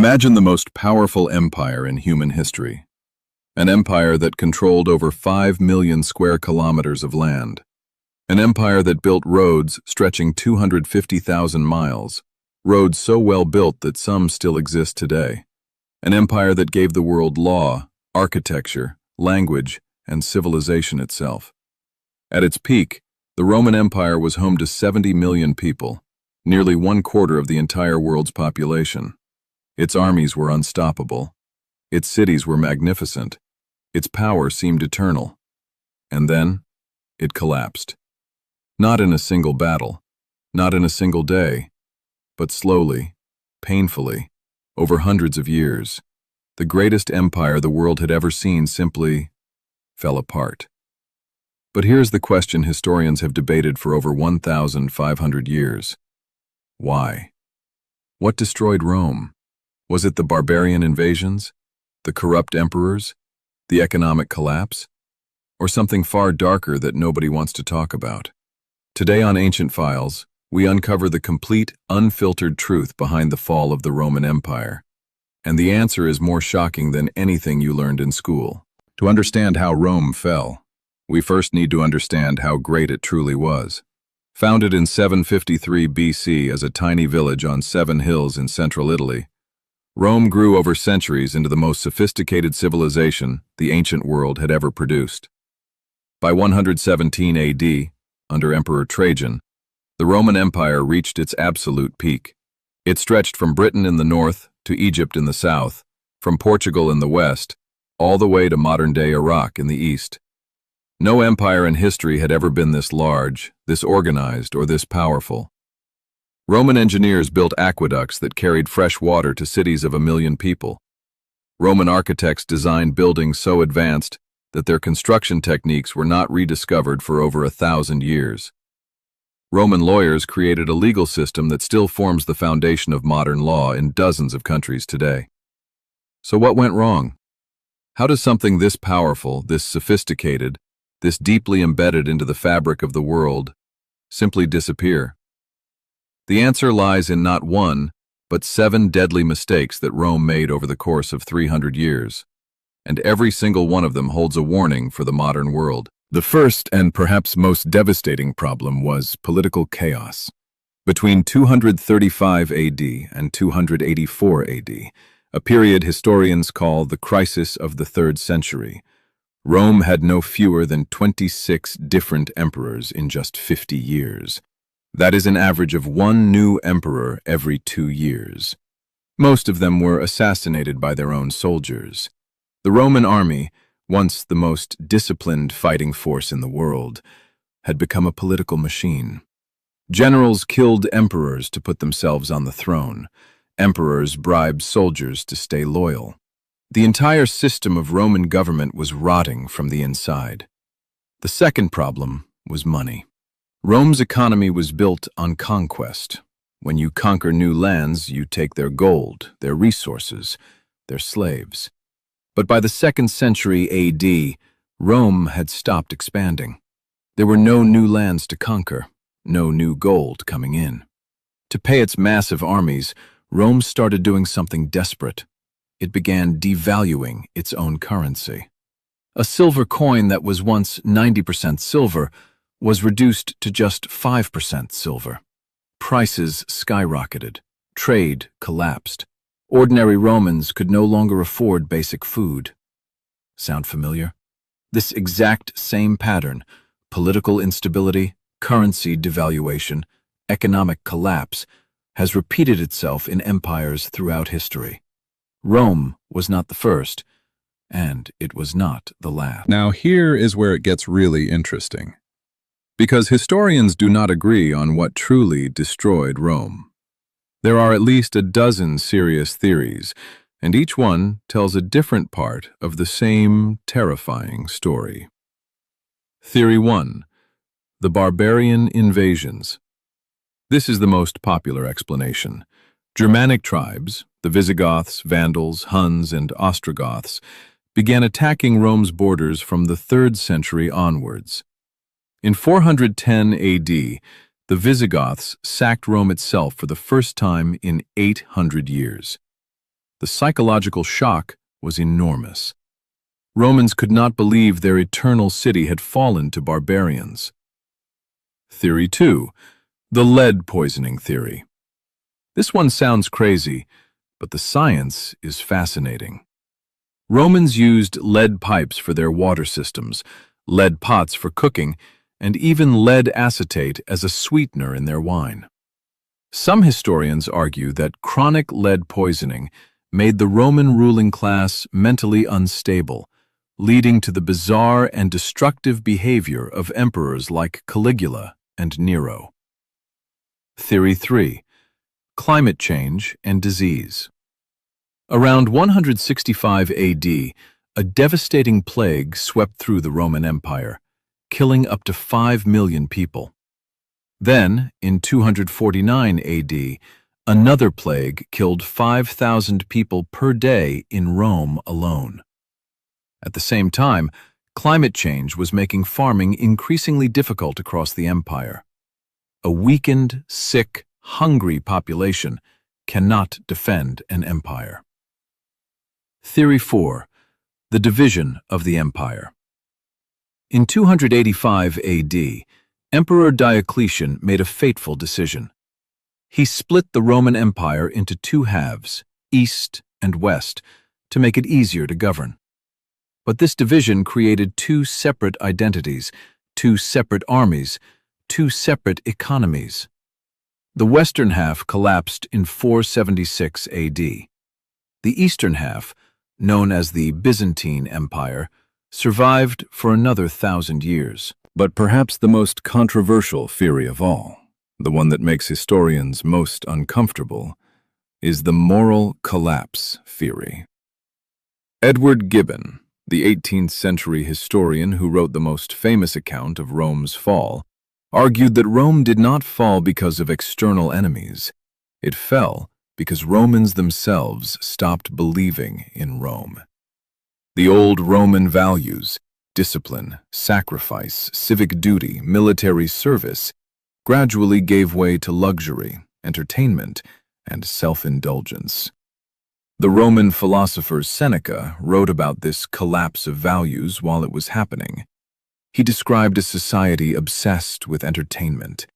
Imagine the most powerful empire in human history. An empire that controlled over 5 million square kilometers of land. An empire that built roads stretching 250,000 miles, roads so well built that some still exist today. An empire that gave the world law, architecture, language, and civilization itself. At its peak, the Roman Empire was home to 70 million people, nearly 1/4 of the entire world's population. Its armies were unstoppable. Its cities were magnificent. Its power seemed eternal. And then, it collapsed. Not in a single battle, not in a single day, but slowly, painfully, over hundreds of years, the greatest empire the world had ever seen simply fell apart. But here's the question historians have debated for over 1,500 years. Why? What destroyed Rome? Was it the barbarian invasions, the corrupt emperors, the economic collapse, or something far darker that nobody wants to talk about? Today on Ancient Files, we uncover the complete, unfiltered truth behind the fall of the Roman Empire. And the answer is more shocking than anything you learned in school. To understand how Rome fell, we first need to understand how great it truly was. Founded in 753 BC as a tiny village on 7 hills in central Italy, Rome grew over centuries into the most sophisticated civilization the ancient world had ever produced. By 117 AD, under Emperor Trajan, the Roman Empire reached its absolute peak. It stretched from Britain in the north to Egypt in the south, from Portugal in the west, all the way to modern-day Iraq in the east. No empire in history had ever been this large, this organized, or this powerful. Roman engineers built aqueducts that carried fresh water to cities of 1 million people. Roman architects designed buildings so advanced that their construction techniques were not rediscovered for over 1,000 years. Roman lawyers created a legal system that still forms the foundation of modern law in dozens of countries today. So what went wrong? How does something this powerful, this sophisticated, this deeply embedded into the fabric of the world, simply disappear? The answer lies in not one, but 7 deadly mistakes that Rome made over the course of 300 years. And every single one of them holds a warning for the modern world. The first and perhaps most devastating problem was political chaos. Between 235 AD and 284 AD, a period historians call the crisis of the 3rd century, Rome had no fewer than 26 different emperors in just 50 years. That is an average of 1 new emperor every 2 years. Most of them were assassinated by their own soldiers. The Roman army, once the most disciplined fighting force in the world, had become a political machine. Generals killed emperors to put themselves on the throne. Emperors bribed soldiers to stay loyal. The entire system of Roman government was rotting from the inside. The second problem was money. Rome's economy was built on conquest. When you conquer new lands, you take their gold, their resources, their slaves. But by the 2nd century AD, Rome had stopped expanding. There were no new lands to conquer, no new gold coming in. To pay its massive armies, Rome started doing something desperate. It began devaluing its own currency. A silver coin that was once 90% silver was reduced to just 5% silver. Prices skyrocketed. Trade collapsed. Ordinary Romans could no longer afford basic food. Sound familiar? This exact same pattern, political instability, currency devaluation, economic collapse, has repeated itself in empires throughout history. Rome was not the first, and it was not the last. Now here is where it gets really interesting, because historians do not agree on what truly destroyed Rome. There are at least a dozen serious theories, and each one tells a different part of the same terrifying story. Theory 1. The barbarian invasions. This is the most popular explanation. Germanic tribes, the Visigoths, Vandals, Huns, and Ostrogoths, began attacking Rome's borders from the 3rd century onwards. In 410 AD, the Visigoths sacked Rome itself for the first time in 800 years. The psychological shock was enormous. Romans could not believe their eternal city had fallen to barbarians. Theory 2. The lead poisoning theory. This one sounds crazy, but the science is fascinating. Romans used lead pipes for their water systems, lead pots for cooking, and even lead acetate as a sweetener in their wine. Some historians argue that chronic lead poisoning made the Roman ruling class mentally unstable, leading to the bizarre and destructive behavior of emperors like Caligula and Nero. Theory 3. Climate change and disease. Around 165 AD, a devastating plague swept through the Roman Empire, killing up to 5 million people. Then, in 249 AD, another plague killed 5,000 people per day in Rome alone. At the same time, climate change was making farming increasingly difficult across the empire. A weakened, sick, hungry population cannot defend an empire. Theory 4. The division of the empire. In 285 AD, Emperor Diocletian made a fateful decision. He split the Roman Empire into two halves, east and west, to make it easier to govern. But this division created two separate identities, two separate armies, two separate economies. The western half collapsed in 476 AD. The eastern half, known as the Byzantine Empire, survived for another 1,000 years. But perhaps the most controversial theory of all, the one that makes historians most uncomfortable, is the moral collapse theory. Edward Gibbon, the 18th century historian who wrote the most famous account of Rome's fall, argued that Rome did not fall because of external enemies. It fell because Romans themselves stopped believing in Rome. The old Roman values, discipline, sacrifice, civic duty, military service, gradually gave way to luxury, entertainment, and self-indulgence. The Roman philosopher Seneca wrote about this collapse of values while it was happening. He described a society obsessed with entertainment,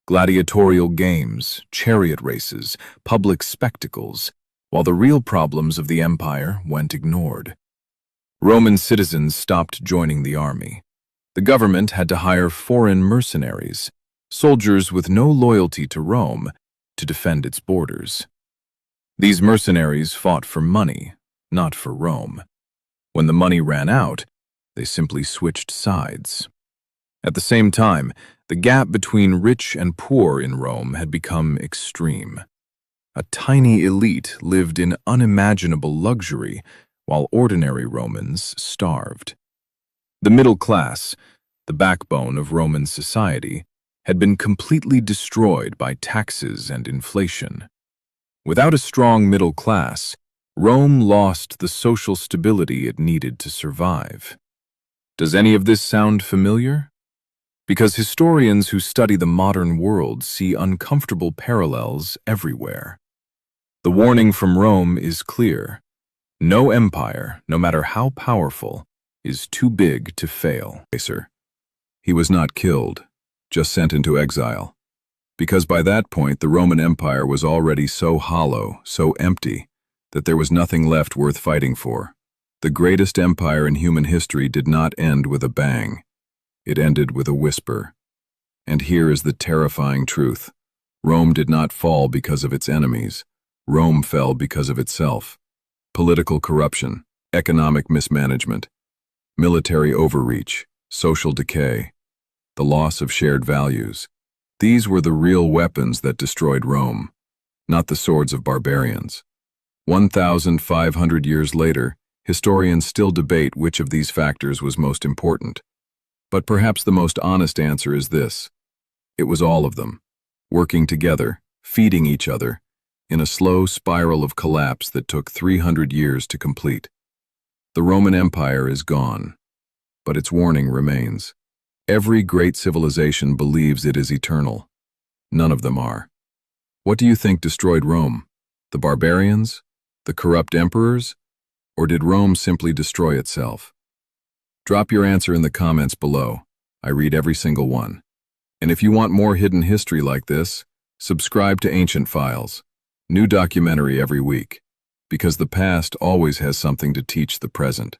gladiatorial games, chariot races, public spectacles, while the real problems of the empire went ignored. Roman citizens stopped joining the army. The government had to hire foreign mercenaries, soldiers with no loyalty to Rome, to defend its borders. These mercenaries fought for money, not for Rome. When the money ran out, they simply switched sides. At the same time, the gap between rich and poor in Rome had become extreme. A tiny elite lived in unimaginable luxury, while ordinary Romans starved. The middle class, the backbone of Roman society, had been completely destroyed by taxes and inflation. Without a strong middle class, Rome lost the social stability it needed to survive. Does any of this sound familiar? Because historians who study the modern world see uncomfortable parallels everywhere. The warning from Rome is clear. No empire, no matter how powerful, is too big to fail. He was not killed, just sent into exile. Because by that point the Roman Empire was already so hollow, so empty, that there was nothing left worth fighting for. The greatest empire in human history did not end with a bang. It ended with a whisper. And here is the terrifying truth. Rome did not fall because of its enemies. Rome fell because of itself. Political corruption, economic mismanagement, military overreach, social decay, the loss of shared values. These were the real weapons that destroyed Rome, not the swords of barbarians. 1,500 years later, historians still debate which of these factors was most important. But perhaps the most honest answer is this. It was all of them, working together, feeding each other, in a slow spiral of collapse that took 300 years to complete. The Roman Empire is gone, but its warning remains. Every great civilization believes it is eternal. None of them are. What do you think destroyed Rome? The barbarians The corrupt emperors? Or did Rome simply destroy itself? Drop your answer in the comments below. I read every single one. And if you want more hidden history like this, subscribe to Ancient Files. New documentary every week. Because the past always has something to teach the present.